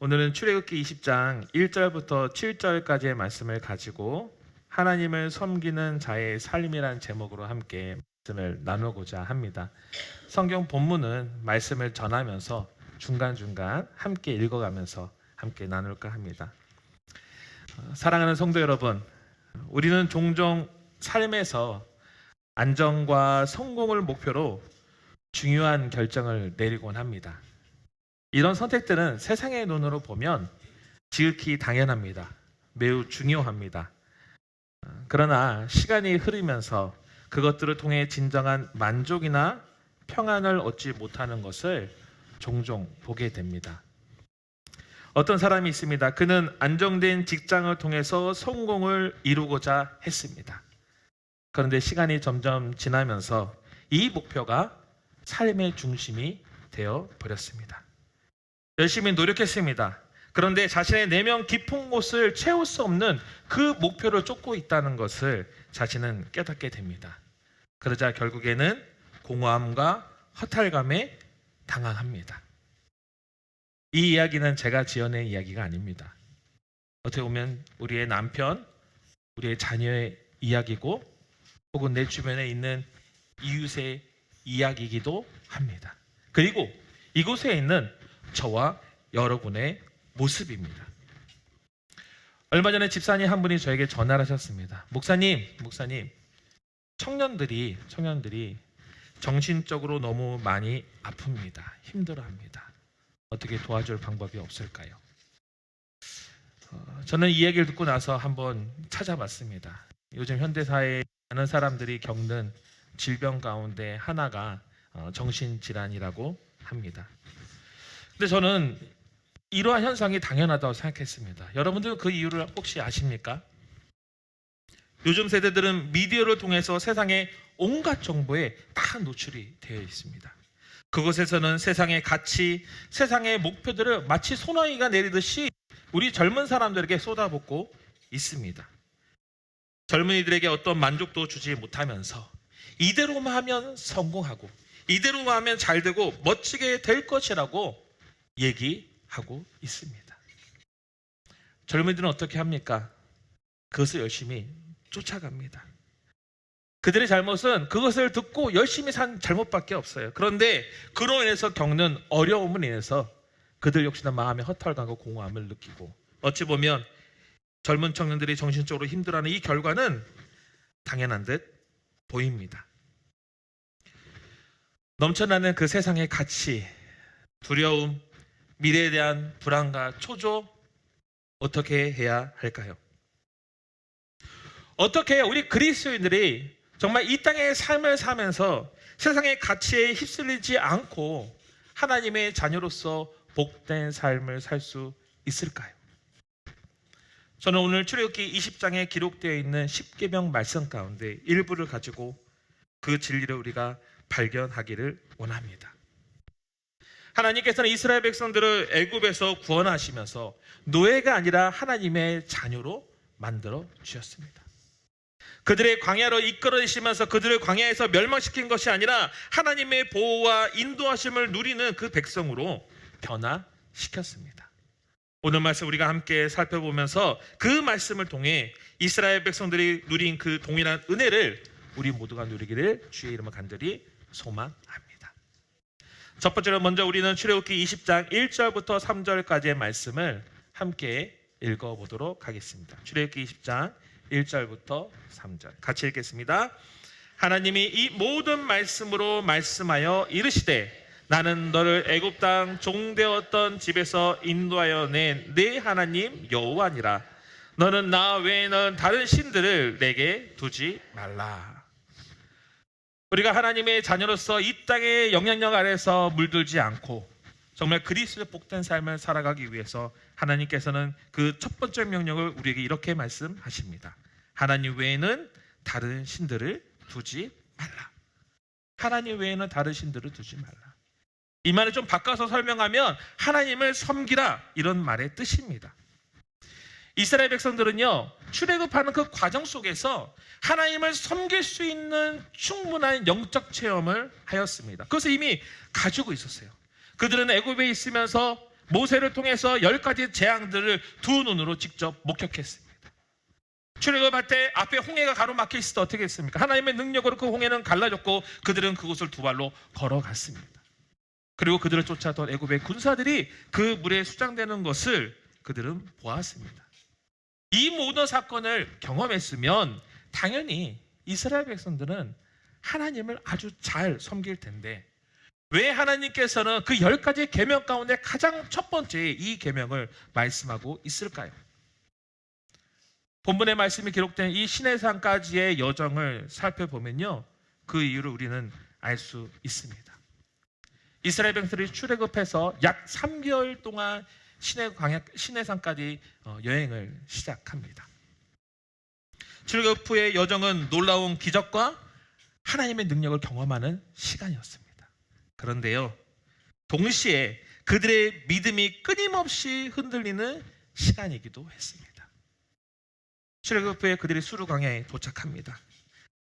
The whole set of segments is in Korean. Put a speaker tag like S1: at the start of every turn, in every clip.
S1: 오늘은 출애굽기 20장 1절부터 7절까지의 말씀을 가지고 하나님을 섬기는 자의 삶이란 제목으로 함께 말씀을 나누고자 합니다. 성경 본문은 말씀을 전하면서 중간중간 함께 읽어가면서 함께 나눌까 합니다. 사랑하는 성도 여러분, 우리는 종종 삶에서 안정과 성공을 목표로 중요한 결정을 내리곤 합니다. 이런 선택들은 세상의 눈으로 보면 지극히 당연합니다. 매우 중요합니다. 그러나 시간이 흐르면서 그것들을 통해 진정한 만족이나 평안을 얻지 못하는 것을 종종 보게 됩니다. 어떤 사람이 있습니다. 그는 안정된 직장을 통해서 성공을 이루고자 했습니다. 그런데 시간이 점점 지나면서 이 목표가 삶의 중심이 되어 버렸습니다. 열심히 노력했습니다. 그런데 자신의 내면 깊은 곳을 채울 수 없는 그 목표를 쫓고 있다는 것을 자신은 깨닫게 됩니다. 그러자 결국에는 공허함과 허탈감에 당황합니다. 이 이야기는 제가 지어낸 이야기가 아닙니다. 어떻게 보면 우리의 남편, 우리의 자녀의 이야기고 혹은 내 주변에 있는 이웃의 이야기이기도 합니다. 그리고 이곳에 있는 저와 여러분의 모습입니다. 얼마 전에 집사님 한 분이 저에게 전화를 하셨습니다. 목사님, 청년들이 정신적으로 너무 많이 아픕니다. 힘들어합니다. 어떻게 도와줄 방법이 없을까요? 저는 이 얘기를 듣고 나서 한번 찾아봤습니다. 요즘 현대사회에 많은 사람들이 겪는 질병 가운데 하나가 정신질환이라고 합니다. 근데 저는 이러한 현상이 당연하다고 생각했습니다. 여러분들 그 이유를 혹시 아십니까? 요즘 세대들은 미디어를 통해서 세상의 온갖 정보에 다 노출이 되어 있습니다. 그곳에서는 세상의 가치, 세상의 목표들을 마치 소나기가 내리듯이 우리 젊은 사람들에게 쏟아붓고 있습니다. 젊은이들에게 어떤 만족도 주지 못하면서 이대로만 하면 성공하고 이대로만 하면 잘 되고 멋지게 될 것이라고 얘기하고 있습니다. 젊은이들은 어떻게 합니까? 그것을 열심히 쫓아갑니다. 그들의 잘못은 그것을 듣고 열심히 산 잘못밖에 없어요. 그런데 그로 인해서 겪는 어려움을 인해서 그들 역시나 마음의 허탈감과 공허함을 느끼고 어찌 보면 젊은 청년들이 정신적으로 힘들어하는 이 결과는 당연한 듯 보입니다. 넘쳐나는 그 세상의 가치, 두려움, 미래에 대한 불안과 초조, 어떻게 해야 할까요? 어떻게 해야 우리 그리스도인들이 정말 이 땅의 삶을 사면서 세상의 가치에 휩쓸리지 않고 하나님의 자녀로서 복된 삶을 살 수 있을까요? 저는 오늘 출애굽기 20장에 기록되어 있는 십계명 말씀 가운데 일부를 가지고 그 진리를 우리가 발견하기를 원합니다. 하나님께서는 이스라엘 백성들을 애굽에서 구원하시면서 노예가 아니라 하나님의 자녀로 만들어 주셨습니다. 그들의 광야로 이끌어내시면서 그들을 광야에서 멸망시킨 것이 아니라 하나님의 보호와 인도하심을 누리는 그 백성으로 변화시켰습니다. 오늘 말씀 우리가 함께 살펴보면서 그 말씀을 통해 이스라엘 백성들이 누린 그 동일한 은혜를 우리 모두가 누리기를 주의 이름으로 간절히 소망합니다. 첫 번째로 먼저 우리는 출애굽기 20장 1절부터 3절까지의 말씀을 함께 읽어보도록 하겠습니다. 출애굽기 20장 1절부터 3절 같이 읽겠습니다. 하나님이 이 모든 말씀으로 말씀하여 이르시되 나는 너를 애굽 땅 종되었던 집에서 인도하여 낸 네 하나님 여호와니라. 너는 나 외에는 다른 신들을 내게 두지 말라. 우리가 하나님의 자녀로서 이 땅의 영향력 아래서 물들지 않고 정말 그리스도의 복된 삶을 살아가기 위해서 하나님께서는 그 첫 번째 명령을 우리에게 이렇게 말씀하십니다. 하나님 외에는 다른 신들을 두지 말라. 하나님 외에는 다른 신들을 두지 말라. 이 말을 좀 바꿔서 설명하면 하나님을 섬기라, 이런 말의 뜻입니다. 이스라엘 백성들은요, 출애굽하는 그 과정 속에서 하나님을 섬길 수 있는 충분한 영적 체험을 하였습니다. 그것을 이미 가지고 있었어요. 그들은 애굽에 있으면서 모세를 통해서 10가지 재앙들을 두 눈으로 직접 목격했습니다. 출애굽할 때 앞에 홍해가 가로막혀 있을 때 어떻게 했습니까? 하나님의 능력으로 그 홍해는 갈라졌고 그들은 그곳을 두 발로 걸어갔습니다. 그리고 그들을 쫓아던 애굽의 군사들이 그 물에 수장되는 것을 그들은 보았습니다. 이 모든 사건을 경험했으면 당연히 이스라엘 백성들은 하나님을 아주 잘 섬길 텐데 왜 하나님께서는 그 10가지 계명 가운데 가장 첫 번째 이 계명을 말씀하고 있을까요? 본문의 말씀이 기록된 이 시내산까지의 여정을 살펴보면요, 그 이유를 우리는 알 수 있습니다. 이스라엘 백성들이 출애굽해서 약 3개월 동안 시내산까지 여행을 시작합니다. 출애굽 후의 여정은 놀라운 기적과 하나님의 능력을 경험하는 시간이었습니다. 그런데요, 동시에 그들의 믿음이 끊임없이 흔들리는 시간이기도 했습니다. 출애굽 후에 그들이 수르강에 도착합니다.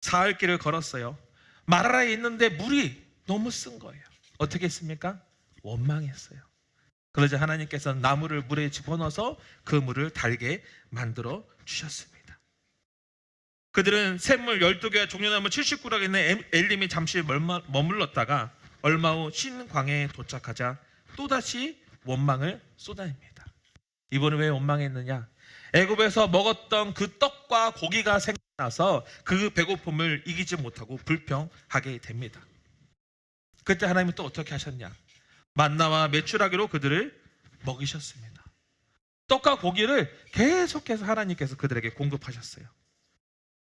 S1: 사흘 길을 걸었어요. 마라라에 있는데 물이 너무 쓴 거예요. 어떻게 했습니까? 원망했어요. 그러자 하나님께서는 나무를 물에 집어넣어서 그 물을 달게 만들어 주셨습니다. 그들은 샘물 12개와 종려나무 79락에 있는 엘림이 잠시 머물렀다가 얼마 후 신광야에 도착하자 또다시 원망을 쏟아냅니다. 이번에 왜 원망했느냐? 애굽에서 먹었던 그 떡과 고기가 생각나서 그 배고픔을 이기지 못하고 불평하게 됩니다. 그때 하나님은 또 어떻게 하셨냐? 만나와 메추라기로 그들을 먹이셨습니다. 떡과 고기를 계속해서 하나님께서 그들에게 공급하셨어요.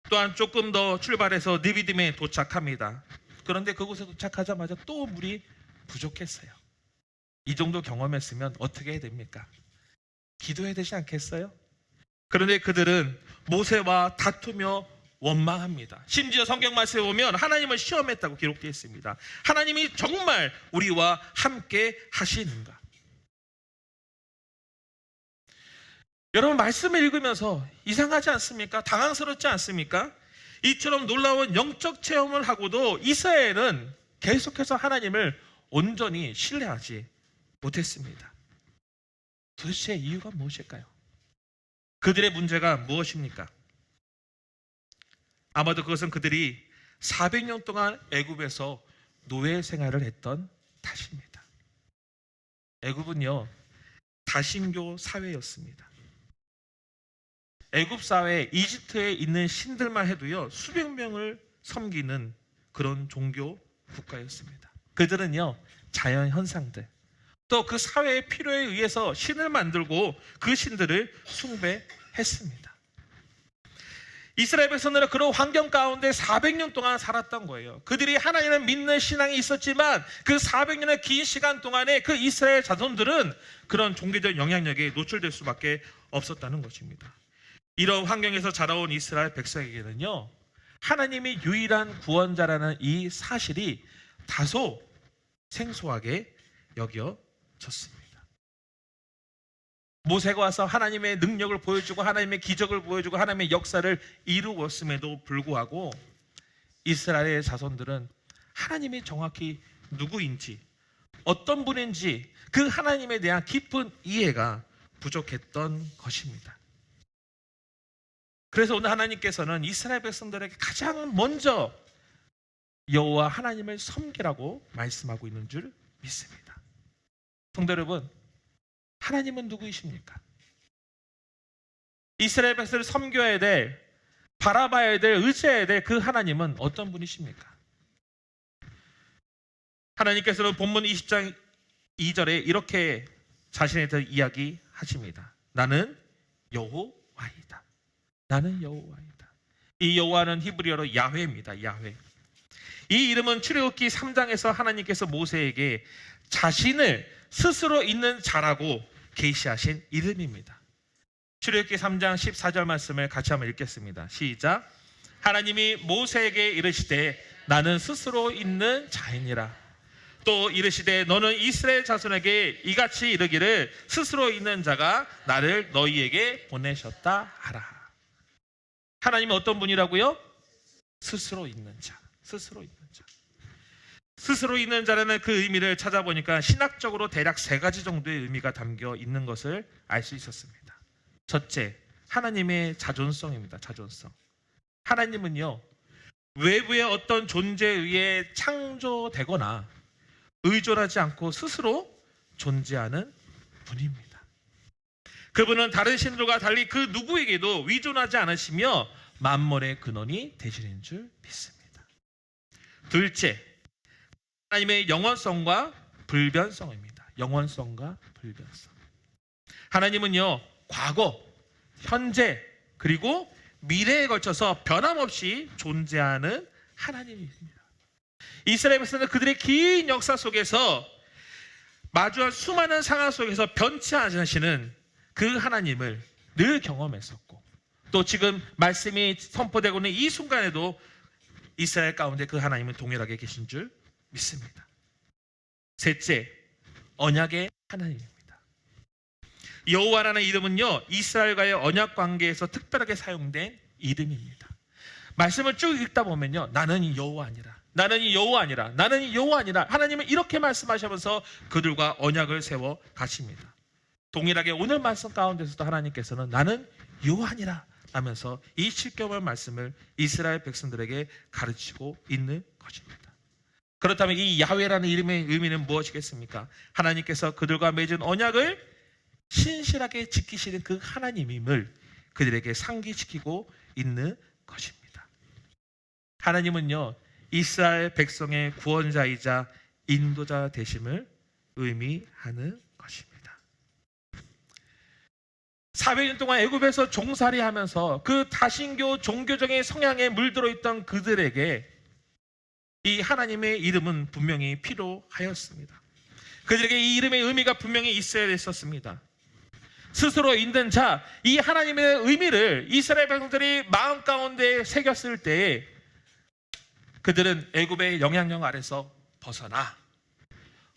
S1: 또한 조금 더 출발해서 느비딤에 도착합니다. 그런데 그곳에 도착하자마자 또 물이 부족했어요. 이 정도 경험했으면 어떻게 해야 됩니까? 기도해야 되지 않겠어요? 그런데 그들은 모세와 다투며 원망합니다. 심지어 성경 말씀에 보면 하나님을 시험했다고 기록되어 있습니다. 하나님이 정말 우리와 함께 하시는가? 여러분, 말씀을 읽으면서 이상하지 않습니까? 당황스럽지 않습니까? 이처럼 놀라운 영적 체험을 하고도 이스라엘은 계속해서 하나님을 온전히 신뢰하지 못했습니다. 도대체 이유가 무엇일까요? 그들의 문제가 무엇입니까? 아마도 그것은 그들이 400년 동안 애굽에서 노예 생활을 했던 탓입니다. 애굽은요, 다신교 사회였습니다. 애굽 사회, 이집트에 있는 신들만 해도요 수백 명을 섬기는 그런 종교 국가였습니다. 그들은요 자연 현상들, 또 그 사회의 필요에 의해서 신을 만들고 그 신들을 숭배했습니다. 이스라엘 백성들은 그런 환경 가운데 400년 동안 살았던 거예요. 그들이 하나님을 믿는 신앙이 있었지만 그 400년의 긴 시간 동안에 그 이스라엘 자손들은 그런 종교적 영향력에 노출될 수밖에 없었다는 것입니다. 이런 환경에서 자라온 이스라엘 백성에게는요 하나님이 유일한 구원자라는 이 사실이 다소 생소하게 여겨졌습니다. 모세가 와서 하나님의 능력을 보여주고 하나님의 기적을 보여주고 하나님의 역사를 이루었음에도 불구하고 이스라엘의 자손들은 하나님이 정확히 누구인지, 어떤 분인지 그 하나님에 대한 깊은 이해가 부족했던 것입니다. 그래서 오늘 하나님께서는 이스라엘 백성들에게 가장 먼저 여호와 하나님을 섬기라고 말씀하고 있는 줄 믿습니다. 성도 여러분, 하나님은 누구이십니까? 이스라엘 백성을 섬겨야 될, 바라봐야 될, 의지해야 될 그 하나님은 어떤 분이십니까? 하나님께서는 본문 20장 2절에 이렇게 자신에 대해 이야기하십니다. 나는 여호와이다. 나는 여호와이다. 이 여호와는 히브리어로 야훼입니다. 야훼. 이 이름은 출애굽기 3장에서 하나님께서 모세에게 자신을 스스로 있는 자라고 계시하신 이름입니다. 출애굽기 3장 14절 말씀을 같이 한번 읽겠습니다. 시작. 하나님이 모세에게 이르시되 나는 스스로 있는 자이니라. 또 이르시되 너는 이스라엘 자손에게 이같이 이르기를 스스로 있는 자가 나를 너희에게 보내셨다 하라. 하나님은 어떤 분이라고요? 스스로 있는 자. 스스로 있는 자. 스스로 있는 자라는 그 의미를 찾아보니까 신학적으로 대략 세 가지 정도의 의미가 담겨 있는 것을 알 수 있었습니다. 첫째, 하나님의 자존성입니다. 자존성. 하나님은요, 외부의 어떤 존재에 의해 창조되거나 의존하지 않고 스스로 존재하는 분입니다. 그분은 다른 신들과 달리 그 누구에게도 의존하지 않으시며 만물의 근원이 되시는 줄 믿습니다. 둘째, 하나님의 영원성과 불변성입니다. 영원성과 불변성. 하나님은요, 과거, 현재, 그리고 미래에 걸쳐서 변함없이 존재하는 하나님입니다. 이스라엘 백성은 그들의 긴 역사 속에서 마주한 수많은 상황 속에서 변치 않으시는 그 하나님을 늘 경험했었고, 또 지금 말씀이 선포되고 있는 이 순간에도 이스라엘 가운데 그 하나님은 동일하게 계신 줄 믿습니다. 셋째, 언약의 하나님입니다. 여호와라는 이름은요, 이스라엘과의 언약 관계에서 특별하게 사용된 이름입니다. 말씀을 쭉 읽다 보면요, 나는 이 여호와 아니라, 나는 이 여호와 아니라, 나는 이 여호와 아니라, 하나님은 이렇게 말씀하시면서 그들과 언약을 세워 가십니다. 동일하게 오늘 말씀 가운데서도 하나님께서는 나는 여호와 아니라 하면서 이 실경의 말씀을 이스라엘 백성들에게 가르치고 있는 것입니다. 그렇다면 이 야훼라는 이름의 의미는 무엇이겠습니까? 하나님께서 그들과 맺은 언약을 신실하게 지키시는 그 하나님임을 그들에게 상기시키고 있는 것입니다. 하나님은요, 이스라엘 백성의 구원자이자 인도자 되심을 의미하는 것입니다. 400년 동안 애굽에서 종살이하면서 그 다신교 종교적인 성향에 물들어 있던 그들에게 이 하나님의 이름은 분명히 필요하였습니다. 그들에게 이 이름의 의미가 분명히 있어야 했었습니다. 스스로 있는 자, 이 하나님의 의미를 이스라엘 백성들이 마음 가운데 새겼을 때에 그들은 애굽의 영향력 아래서 벗어나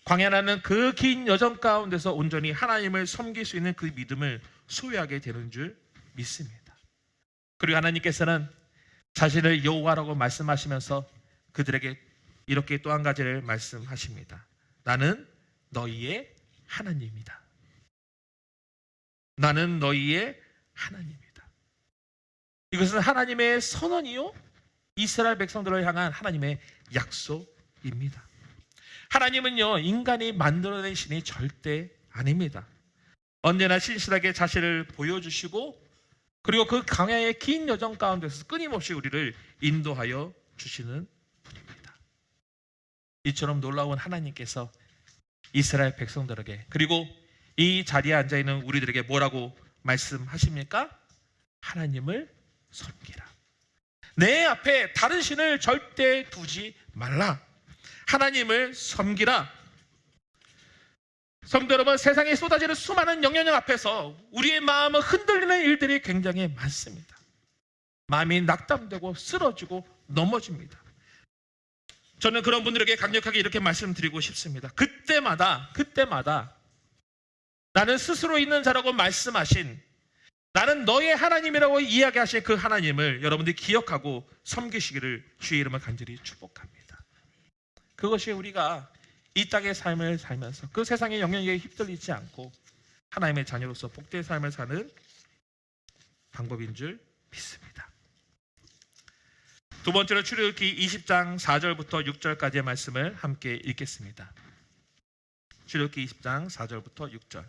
S1: 광야라는 그 긴 여정 가운데서 온전히 하나님을 섬길 수 있는 그 믿음을 소유하게 되는 줄 믿습니다. 그리고 하나님께서는 자신을 여호와라고 말씀하시면서 그들에게 이렇게 또 한 가지를 말씀하십니다. 나는 너희의 하나님이다. 나는 너희의 하나님이다. 이것은 하나님의 선언이요, 이스라엘 백성들을 향한 하나님의 약속입니다. 하나님은요, 인간이 만들어낸 신이 절대 아닙니다. 언제나 신실하게 자신을 보여주시고, 그리고 그 광야의 긴 여정 가운데서 끊임없이 우리를 인도하여 주시는 분입니다. 이처럼 놀라운 하나님께서 이스라엘 백성들에게, 그리고 이 자리에 앉아있는 우리들에게 뭐라고 말씀하십니까? 하나님을 섬기라. 내 앞에 다른 신을 절대 두지 말라. 하나님을 섬기라. 성도 여러분, 세상에 쏟아지는 수많은 영향력 앞에서 우리의 마음을 흔들리는 일들이 굉장히 많습니다. 마음이 낙담되고 쓰러지고 넘어집니다. 저는 그런 분들에게 강력하게 이렇게 말씀드리고 싶습니다. 그때마다 나는 스스로 있는 자라고 말씀하신, 나는 너의 하나님이라고 이야기하신 그 하나님을 여러분들이 기억하고 섬기시기를 주의 이름을 간절히 축복합니다. 그것이 우리가 이 땅의 삶을 살면서 그 세상의 영향력에 휩쓸리지 않고 하나님의 자녀로서 복된 삶을 사는 방법인 줄 믿습니다. 두 번째로 출애굽기 20장 4절부터 6절까지의 말씀을 함께 읽겠습니다. 출애굽기 20장 4절부터 6절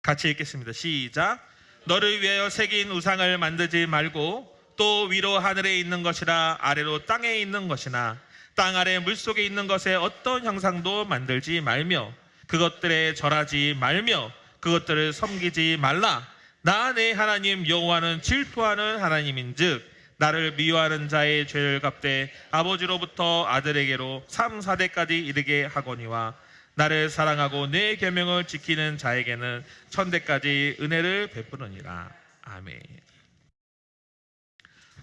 S1: 같이 읽겠습니다. 시작. 너를 위하여 새긴 우상을 만들지 말고 또 위로 하늘에 있는 것이나 아래로 땅에 있는 것이나 땅 아래 물속에 있는 것에 어떤 형상도 만들지 말며 그것들에 절하지 말며 그것들을 섬기지 말라. 나 내 하나님 여호와는 질투하는 하나님인즉 나를 미워하는 자의 죄를 갚되 아버지로부터 아들에게로 3, 4대까지 이르게 하거니와 나를 사랑하고 내 계명을 지키는 자에게는 1000대까지 은혜를 베푸느니라. 아멘.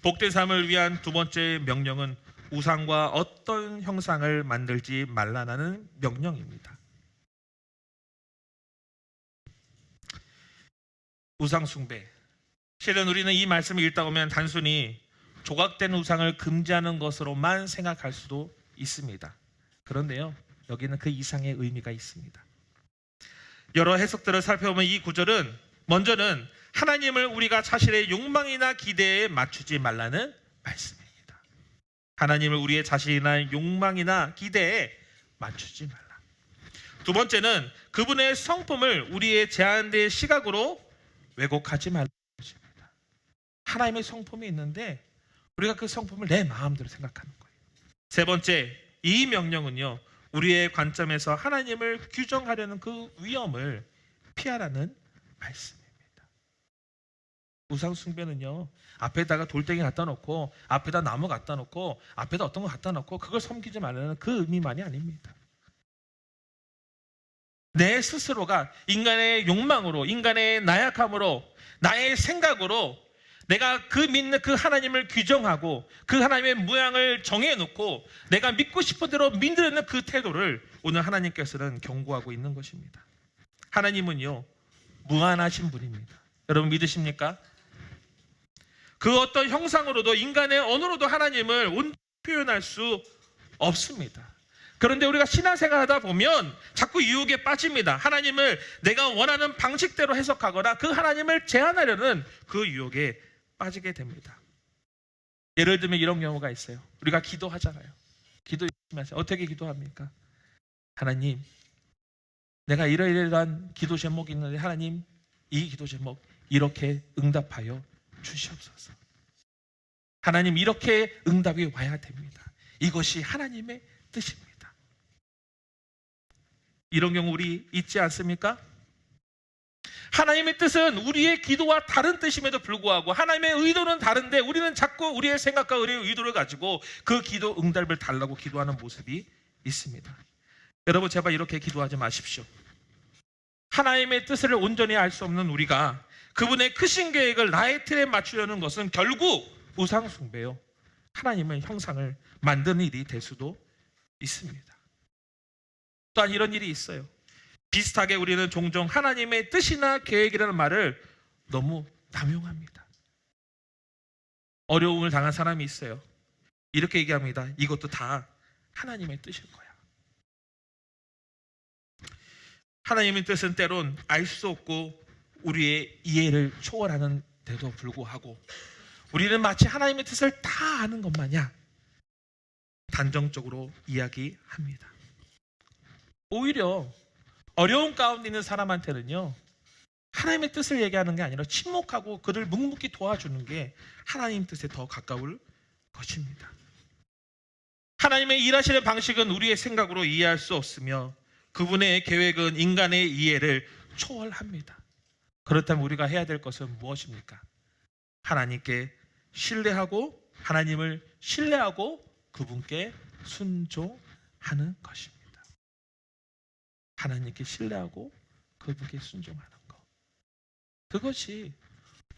S1: 복된 삶을 위한 두 번째 명령은 우상과 어떤 형상을 만들지 말라는 명령입니다. 우상 숭배. 실은 우리는 이 말씀을 읽다 보면 단순히 조각된 우상을 금지하는 것으로만 생각할 수도 있습니다. 그런데요, 여기는 그 이상의 의미가 있습니다. 여러 해석들을 살펴보면 이 구절은 먼저는 하나님을 우리가 자신의 욕망이나 기대에 맞추지 말라는 말씀입니다. 하나님을 우리의 자신이나 욕망이나 기대에 맞추지 말라. 두 번째는 그분의 성품을 우리의 제한된 시각으로 왜곡하지 말라는 것입니다. 하나님의 성품이 있는데 우리가 그 성품을 내 마음대로 생각하는 거예요. 세 번째, 이 명령은요, 우리의 관점에서 하나님을 규정하려는 그 위험을 피하라는 말씀입니다. 우상 숭배는요, 앞에다가 돌덩이 갖다 놓고 앞에다 나무 갖다 놓고 앞에다 어떤 거 갖다 놓고 그걸 섬기지 말라는 그 의미만이 아닙니다. 내 스스로가 인간의 욕망으로, 인간의 나약함으로, 나의 생각으로 내가 그 믿는 그 하나님을 규정하고 그 하나님의 모양을 정해놓고 내가 믿고 싶은 대로 믿는 그 태도를 오늘 하나님께서는 경고하고 있는 것입니다. 하나님은요, 무한하신 분입니다. 여러분 믿으십니까? 그 어떤 형상으로도, 인간의 언어로도 하나님을 온전히 표현할 수 없습니다. 그런데 우리가 신앙생활 하다 보면 자꾸 유혹에 빠집니다. 하나님을 내가 원하는 방식대로 해석하거나 그 하나님을 제한하려는 그 유혹에 빠지게 됩니다. 예를 들면 이런 경우가 있어요. 우리가 기도하잖아요. 기도 열심히 하세요. 어떻게 기도합니까? 하나님, 내가 이러이러한 기도 제목이 있는데 하나님, 이 기도 제목 이렇게 응답하여 주시옵소서. 하나님, 이렇게 응답이 와야 됩니다. 이것이 하나님의 뜻입니다. 이런 경우 우리 있지 않습니까? 하나님의 뜻은 우리의 기도와 다른 뜻임에도 불구하고 하나님의 의도는 다른데 우리는 자꾸 우리의 생각과 우리의 의도를 가지고 그 기도 응답을 달라고 기도하는 모습이 있습니다. 여러분 제발 이렇게 기도하지 마십시오. 하나님의 뜻을 온전히 알 수 없는 우리가 그분의 크신 계획을 나의 틀에 맞추려는 것은 결국 우상 숭배요, 하나님의 형상을 만드는 일이 될 수도 있습니다. 또한 이런 일이 있어요. 비슷하게 우리는 종종 하나님의 뜻이나 계획이라는 말을 너무 남용합니다. 어려움을 당한 사람이 있어요. 이렇게 얘기합니다. 이것도 다 하나님의 뜻일 거야. 하나님의 뜻은 때론 알 수 없고 우리의 이해를 초월하는 데도 불구하고 우리는 마치 하나님의 뜻을 다 아는 것 마냥 단정적으로 이야기합니다. 오히려 어려운 가운데 있는 사람한테는요, 하나님의 뜻을 얘기하는 게 아니라 침묵하고 그를 묵묵히 도와주는 게 하나님 뜻에 더 가까울 것입니다. 하나님의 일하시는 방식은 우리의 생각으로 이해할 수 없으며 그분의 계획은 인간의 이해를 초월합니다. 그렇다면 우리가 해야 될 것은 무엇입니까? 하나님께 신뢰하고 하나님을 신뢰하고 그분께 순종하는 것입니다. 하나님께 신뢰하고 그분께 순종하는 것, 그것이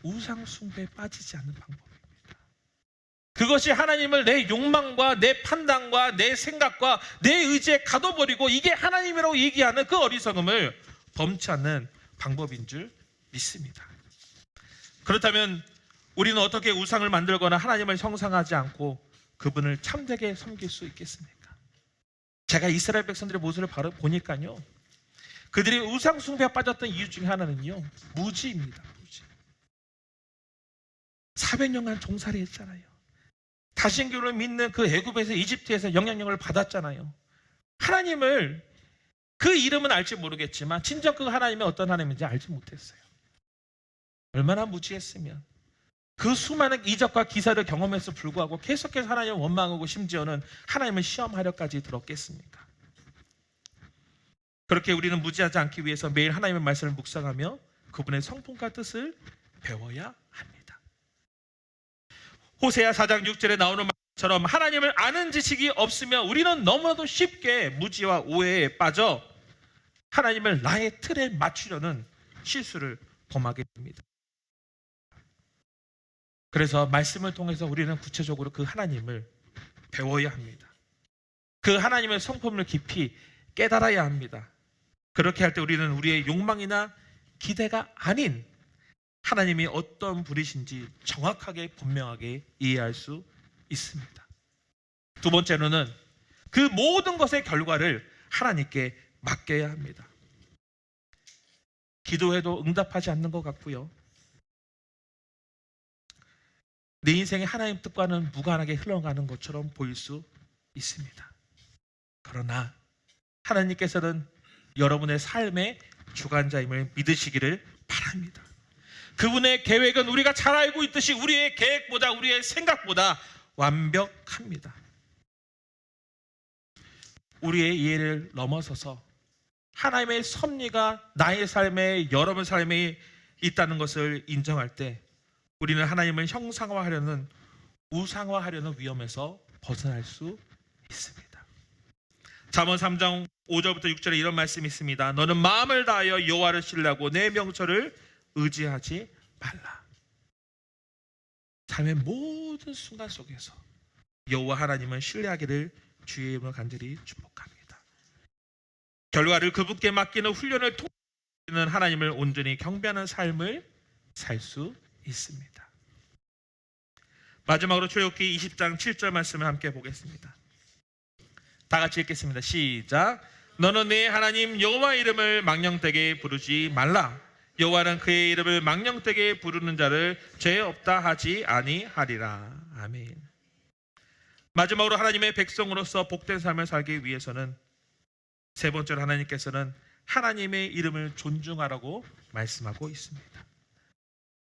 S1: 우상 숭배에 빠지지 않는 방법입니다. 그것이 하나님을 내 욕망과 내 판단과 내 생각과 내 의지에 가둬버리고 이게 하나님이라고 얘기하는 그 어리석음을 범치 않는 방법인 줄 믿습니다. 그렇다면 우리는 어떻게 우상을 만들거나 하나님을 형상하지 않고 그분을 참되게 섬길 수 있겠습니까? 제가 이스라엘 백성들의 모습을 바로 보니까요, 그들이 우상 숭배에 빠졌던 이유 중에 하나는요, 무지입니다. 무지. 400년간 종살이 했잖아요. 다신교를 믿는 그 애굽에서, 이집트에서 영향력을 받았잖아요. 하나님을, 그 이름은 알지 모르겠지만 진정 그 하나님이 어떤 하나님인지 알지 못했어요. 얼마나 무지했으면 그 수많은 이적과 기사를 경험해서 불구하고 계속해서 하나님을 원망하고 심지어는 하나님을 시험하려까지 들었겠습니까? 그렇게 우리는 무지하지 않기 위해서 매일 하나님의 말씀을 묵상하며 그분의 성품과 뜻을 배워야 합니다. 호세아 4장 6절에 나오는 말처럼 하나님을 아는 지식이 없으면 우리는 너무나도 쉽게 무지와 오해에 빠져 하나님을 나의 틀에 맞추려는 실수를 범하게 됩니다. 그래서 말씀을 통해서 우리는 구체적으로 그 하나님을 배워야 합니다. 그 하나님의 성품을 깊이 깨달아야 합니다. 그렇게 할 때 우리는 우리의 욕망이나 기대가 아닌 하나님이 어떤 분이신지 정확하게 분명하게 이해할 수 있습니다. 두 번째로는 그 모든 것의 결과를 하나님께 맡겨야 합니다. 기도해도 응답하지 않는 것 같고요. 내 인생의 하나님 뜻과는 무관하게 흘러가는 것처럼 보일 수 있습니다. 그러나 하나님께서는 여러분의 삶의 주관자임을 믿으시기를 바랍니다. 그분의 계획은 우리가 잘 알고 있듯이 우리의 계획보다, 우리의 생각보다 완벽합니다. 우리의 이해를 넘어서서 하나님의 섭리가 나의 삶에, 여러분 삶에 있다는 것을 인정할 때 우리는 하나님을 형상화하려는, 우상화하려는 위험에서 벗어날 수 있습니다. 잠언 3장 5절부터 6절에 이런 말씀이 있습니다. 너는 마음을 다하여 여호와를 신뢰하고 내 명철을 의지하지 말라. 삶의 모든 순간 속에서 여호와 하나님을 신뢰하기를 주의 이름으로 간절히 축복합니다. 결과를 그분께 맡기는 훈련을 통해 하나님을 온전히 경배하는 삶을 살 수 있습니다. 마지막으로 출애굽기 20장 7절 말씀을 함께 보겠습니다. 다 같이 읽겠습니다. 시작. 너는 네 하나님 여호와 이름을 망령되게 부르지 말라. 여호와는 그의 이름을 망령되게 부르는 자를 죄 없다 하지 아니하리라. 아멘. 마지막으로 하나님의 백성으로서 복된 삶을 살기 위해서는 세 번째로 하나님께서는 하나님의 이름을 존중하라고 말씀하고 있습니다.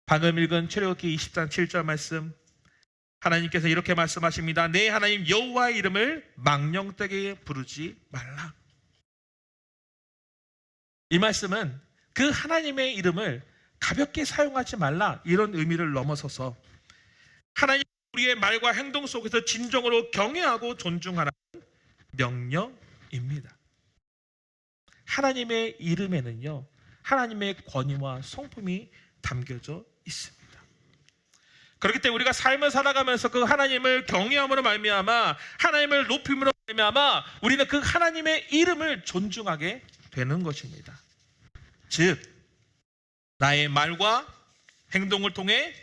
S1: 방금 읽은 출애굽기 20장 7절 말씀, 하나님께서 이렇게 말씀하십니다. 내 하나님 여호와의 이름을 망령되게 부르지 말라. 이 말씀은 그 하나님의 이름을 가볍게 사용하지 말라, 이런 의미를 넘어서서 하나님 우리의 말과 행동 속에서 진정으로 경외하고 존중하라는 명령입니다. 하나님의 이름에는요, 하나님의 권위와 성품이 담겨져 있습니다. 그렇기 때문에 우리가 삶을 살아가면서 그 하나님을 경외함으로 말미암아, 하나님을 높임으로 말미암아 우리는 그 하나님의 이름을 존중하게 되는 것입니다. 즉, 나의 말과 행동을 통해,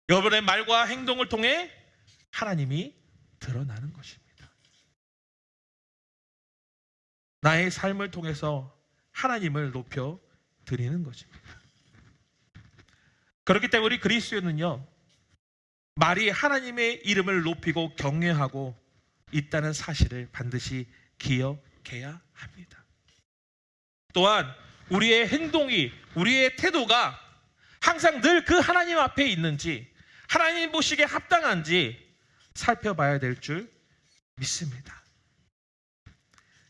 S1: 여러분의 말과 행동을 통해 하나님이 드러나는 것입니다. 나의 삶을 통해서 하나님을 높여 드리는 것입니다. 그렇기 때문에 우리 그리스도인은요, 말이 하나님의 이름을 높이고 경외하고 있다는 사실을 반드시 기억해야 합니다. 또한 우리의 행동이, 우리의 태도가 항상 늘 그 하나님 앞에 있는지, 하나님 보시기에 합당한지 살펴봐야 될 줄 믿습니다.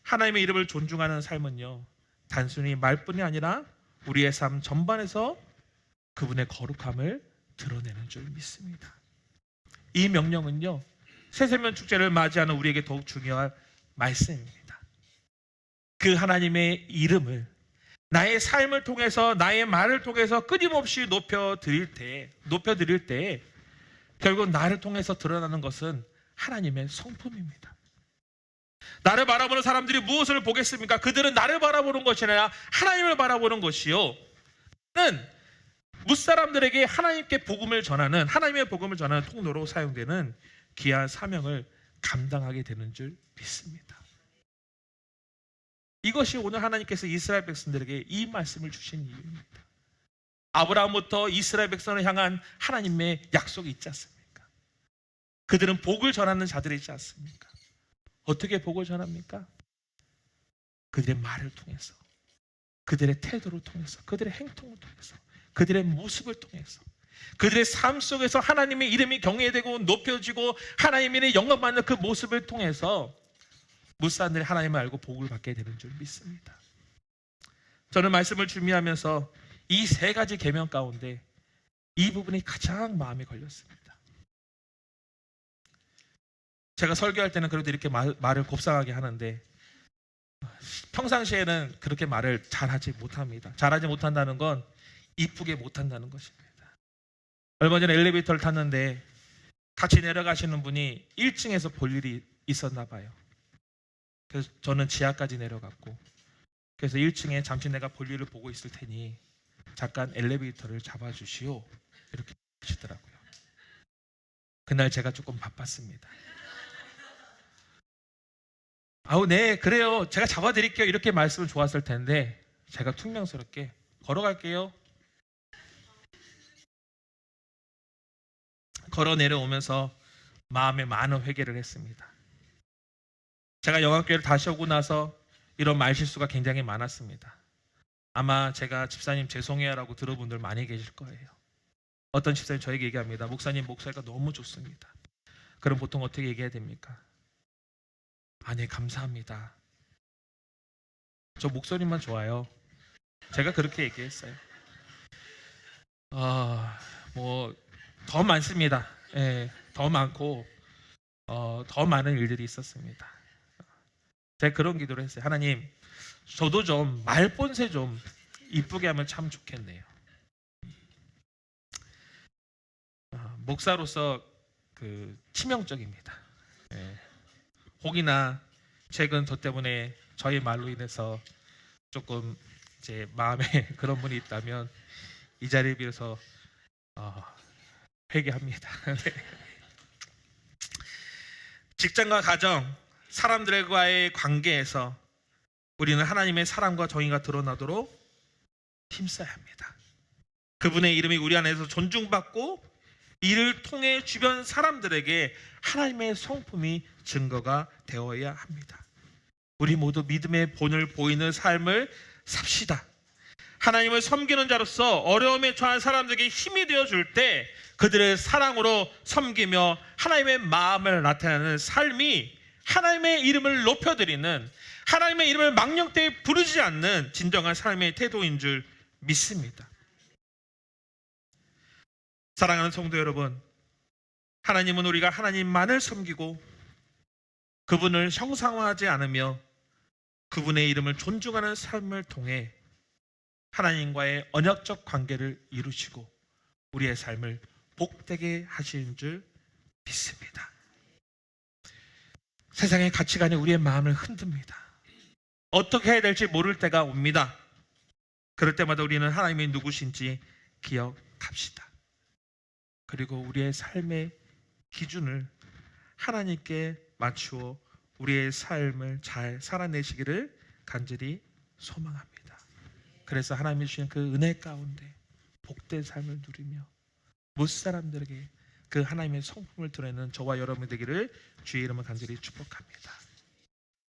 S1: 하나님의 이름을 존중하는 삶은요, 단순히 말뿐이 아니라 우리의 삶 전반에서 그분의 거룩함을 드러내는 줄 믿습니다. 이 명령은요, 새세면 축제를 맞이하는 우리에게 더욱 중요한 말씀입니다. 그 하나님의 이름을 나의 삶을 통해서, 나의 말을 통해서 끊임없이 높여드릴 때 결국 나를 통해서 드러나는 것은 하나님의 성품입니다. 나를 바라보는 사람들이 무엇을 보겠습니까? 그들은 나를 바라보는 것이 아니라 하나님을 바라보는 것이요, 는 무사람들에게 하나님께 복음을 전하는, 하나님의 복음을 전하는 통로로 사용되는 귀한 사명을 감당하게 되는 줄 믿습니다. 이것이 오늘 하나님께서 이스라엘 백성들에게 이 말씀을 주신 이유입니다. 아브라함부터 이스라엘 백성을 향한 하나님의 약속이 있지 않습니까? 그들은 복을 전하는 자들이지 않습니까? 어떻게 복을 전합니까? 그들의 말을 통해서, 그들의 태도를 통해서, 그들의 행동을 통해서, 그들의 모습을 통해서, 그들의 삶 속에서 하나님의 이름이 경외되고 높여지고 하나님의 영광받는 그 모습을 통해서 무사람들이 하나님을 알고 복을 받게 되는 줄 믿습니다. 저는 말씀을 준비하면서 이 세 가지 계명 가운데 이 부분이 가장 마음에 걸렸습니다. 제가 설교할 때는 그래도 이렇게 말을 곱상하게 하는데 평상시에는 그렇게 말을 잘하지 못합니다. 잘하지 못한다는 건 이쁘게 못한다는 것입니다. 얼마 전에 엘리베이터를 탔는데 같이 내려가시는 분이 1층에서 볼 일이 있었나 봐요. 그래서 저는 지하까지 내려갔고, 그래서 1층에 잠시 내가 볼 일을 보고 있을 테니 잠깐 엘리베이터를 잡아주시오, 이렇게 하시더라고요. 그날 제가 조금 바빴습니다. 아우 네 그래요 제가 잡아드릴게요 이렇게 말씀을 좋았을 텐데 제가 퉁명스럽게 걸어갈게요. 걸어 내려오면서 마음에 많은 회개를 했습니다. 제가 영화교회를 다시 오고 나서 이런 말실수가 굉장히 많았습니다. 아마 제가 집사님 죄송해요 라고 들은 분들 많이 계실 거예요. 어떤 집사님 저에게 얘기합니다. 목사님 목소리가 너무 좋습니다. 그럼 보통 어떻게 얘기해야 됩니까? 아, 네 감사합니다. 저 목소리만 좋아요. 제가 그렇게 얘기했어요. 뭐 더 많습니다. 예, 더 많고 더 많은 일들이 있었습니다. 제가 그런 기도를 했어요. 하나님, 저도 좀 말본새 좀 이쁘게 하면 참 좋겠네요. 목사로서 그 치명적입니다. 예. 혹이나 최근 저 때문에 저희 말로 인해서 조금 제 마음에 그런 분이 있다면 이 자리에 비해서 회개합니다. 네. 직장과 가정, 사람들과의 관계에서 우리는 하나님의 사랑과 정의가 드러나도록 힘써야 합니다. 그분의 이름이 우리 안에서 존중받고 이를 통해 주변 사람들에게 하나님의 성품이 증거가 되어야 합니다. 우리 모두 믿음의 본을 보이는 삶을 삽시다. 하나님을 섬기는 자로서 어려움에 처한 사람들에게 힘이 되어줄 때 그들의 사랑으로 섬기며 하나님의 마음을 나타내는 삶이 하나님의 이름을 높여드리는, 하나님의 이름을 망령되이 부르지 않는 진정한 삶의 태도인 줄 믿습니다. 사랑하는 성도 여러분, 하나님은 우리가 하나님만을 섬기고 그분을 형상화하지 않으며 그분의 이름을 존중하는 삶을 통해 하나님과의 언약적 관계를 이루시고 우리의 삶을 복되게 하시는 줄 믿습니다. 세상의 가치관이 우리의 마음을 흔듭니다. 어떻게 해야 될지 모를 때가 옵니다. 그럴 때마다 우리는 하나님이 누구신지 기억합시다. 그리고 우리의 삶의 기준을 하나님께 맞추어 우리의 삶을 잘 살아내시기를 간절히 소망합니다. 그래서 하나님이 주신 그 은혜 가운데 복된 삶을 누리며 무사람들에게 그 하나님의 성품을 드러내는 저와 여러분 되기를 주의 이름으로 간절히 축복합니다.